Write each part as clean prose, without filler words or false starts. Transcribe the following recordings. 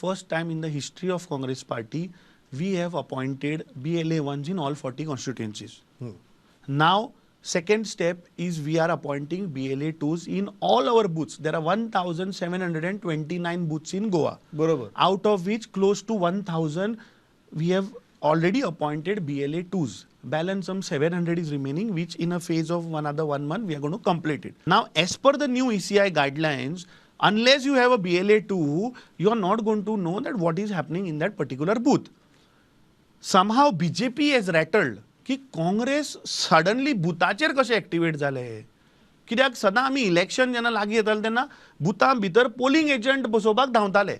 first time in the history of Congress party, we have appointed BLA1s in all 40 constituencies. Now, second step is we are appointing BLA2s in all our booths. There are 1,729 booths in Goa. बरोबर. Out of which close to 1,000 we have already appointed BLA2s. Balance some 700 is remaining, which in a phase of another 1 month we are going to complete it. Now, as per the new ECI guidelines, unless you have a BLA2, you are not going to know that what is happening in that particular booth. Somehow BJP has rattled की Congress suddenly बुथाचेर कशें activate जाले, कित्याक सदां आमी election जेन्ना लागीं येताले तेन्ना बुथां भितर पोलिंग एजंट बसोवपाक धांवताले.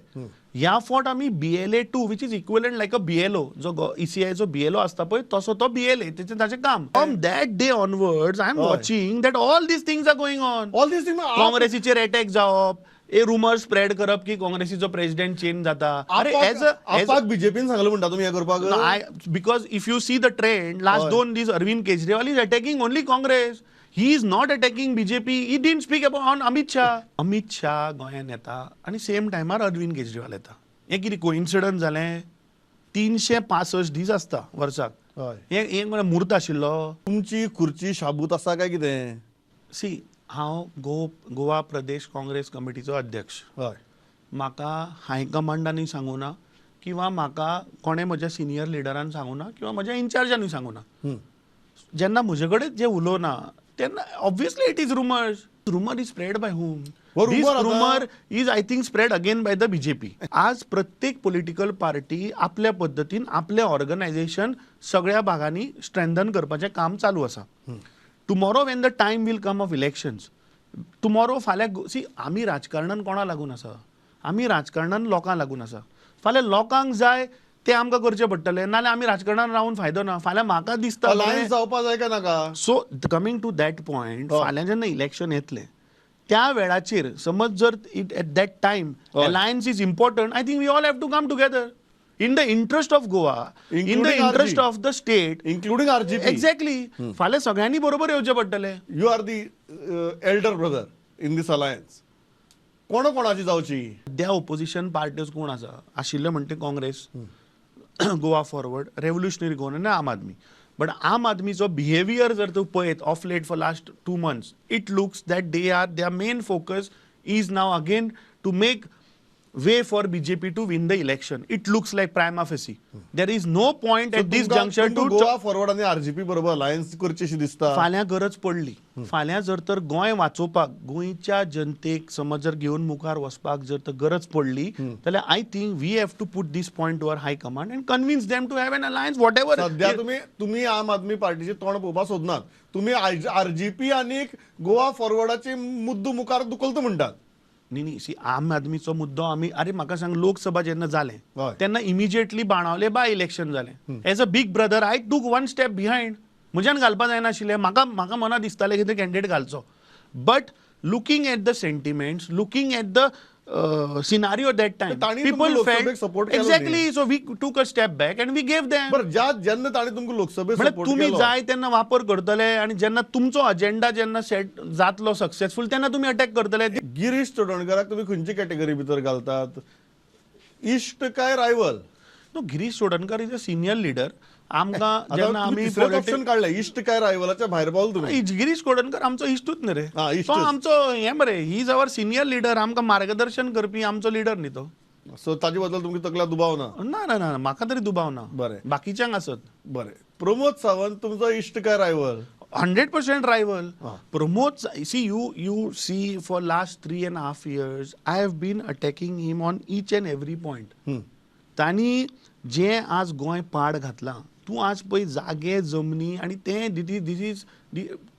ह्या फावट आमी BLA2 which is equivalent like a BLO, जो ECIचो BLO आसता पळय तसो तो BLA, ताचें काम. From that day onwards I am watching that all these things are going on. All this thing काँग्रेसीचेर अटॅक जावप, ए रुमर स्प्रेड करप की काँग्रेसीचो प्रेसिडेंट चेंज जाता. अरे एज अ बीजेपीन सांगलें म्हणटा तुमी हे करपाक. because if you see the trend, last 2 days Arvind Kejriwal is attacking only Congress. He is not attacking BJP. He didn't speak about on Amit Shah. Amit Shah गोंयांत येता आनी सेम टायमार अरविंद केजरीवाल येता. हे कितें कोइन्सिडन्स जालें? 365 दीस आसता वर्साक. हे मुहूर्त आशिल्लो. तुमची खुर्ची शाबूत आसा काय कितें? सी हांव गोवा प्रदेश काँग्रेस कमिटीचो अध्यक्ष. म्हाका हायकमांडांनी सांगूं ना किंवा म्हाका कोणें म्हज्या सिनियर लिडरान सांगूं ना किंवा म्हज्या इन्चार्जांनी सांगूं ना. जेन्ना म्हजे कडेन जे उलोवना तेन्ना obviously it is rumours. Rumour is spread by whom? This rumor is I think spread again by the BJP. आज प्रत्येक पॉलिटिकल पार्टी आपल्या पद्धतीन आपले ऑर्गनायझेशन सगळ्या भागांनी स्ट्रेंथन करपाचें काम चालू आसा. Tomorrow when the time will come of elections, tomorrow फाल्यां सी आमी राजकारणान कोणा लागून आसा? आमी राजकारणान लोकांक लागून आसा. फाल्यां लोकांक जाय ते आमकां करचें पडटलें, नाल्यार आमी राजकारणान रावन फायदो ना. फाल्यां म्हाका दिसता अलायन्स जावपा जाय काय नाका. So coming to that point, फाल्यां जेन्ना इलेक्शन येतलें त्या वेळाचेर समज जर at that time alliance is important, I think we all have to come together in the interest of Goa, in the interest of the state, including RGP. Exactly. फाल्यां सगळ्यांनी बरोबर येवचें पडटलें. You are the elder brother in this alliance. कोणाची जावची? सध्या opposition parties कोण आसा? आशिल्ले म्हणटे काँग्रेस, गोवा फॉरवर्ड, रेव्होल्युशनरी गोवन आनी आम आदमी. बट आम आदमीचो बिहेवियर जर तूं पळयत of late for last 2 months, it looks that their main focus is now again to make way for BJP to win the election. It looks like prima facie. There is no point at this juncture to Goa forward आणि RGP बरोबर alliance करचीशी दिसता. फाल्यां गरज पडली, फाल्यां जर तर गोंय वाचोवपाक, गोंयच्या जनतेक समज जर घेवन मुखार वचपाक जर तर गरज पडली जाल्यार I think we have to put this point to our high command and convince them to have an alliance whatever. सध्या तुम्ही आम आदमी पार्टीचे तोंड पळोवपाक सोदनात. तुम्ही RGP आणि गोवा फॉरवर्डाचे मुद्दो मुखार दुखलतो म्हणटात. न्ही सी आम आदमीचो मुद्दो आमी, अरे म्हाका सांग, लोकसभा जेन्ना जालें तेन्ना इमिजिएटली बाणावले बाय इलेक्शन जालें. As a big brother I टूक 1 step बिहायंड. म्हज्यान घालपाक जायनाशिल्लें. म्हाका मना दिसतालें की ते कॅन्डिडेट घालचो. But looking at the sentiments, looking at the scenario that time, people felt exactly. So we took a step back and we gave them. जेन्ना ताणें तुमकां लोकसभेक सपोर्ट तुमी जाय तेन्ना वापर करतले आणि जेन्ना तुमचो अजेंडा जेन्ना सेट जातलो सक्सेसफुल तेन्ना तुमी अटॅक करतले. गिरीश चोडणकराक तुमी खंयची कॅटेगरी भितर घालतात? इश्ट काय rival? No, Girish Chodankar is a senior leader. आमकां जेन्ना आमी ऑप्शन काढले इश्ट काय रायवलाच्या भायर पावल तुमी. गिरीश चोडणकर आमचो इश्टूच न्ही रे. तो आमचो हें मरे, he is our senior leader, आमकां मार्गदर्शन करपी आमचो लिडर न्ही तो. सो ताजे बद्दल तुमकां तकल्या दुबाव ना? ना ना, म्हाका तरी दुबाव ना. बरें, बाकीच्यांक आसत. बरें. प्रमोद सावंत तुमचो इश्ट काय rival? 100% rival. Pramod, you see for last 3.5 years, I have been attacking him on each and every point. तांणी जे आज गोंय पाड घातलां, तूं आज पळय जागे जमनी आनी तें दीस इज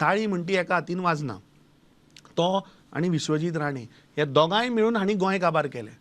ताळी म्हणटी एका हातीन वाजना. तो आनी विश्वजीत राणे ह्या दोगांय मेळून हांणी गोंय काबार केलें.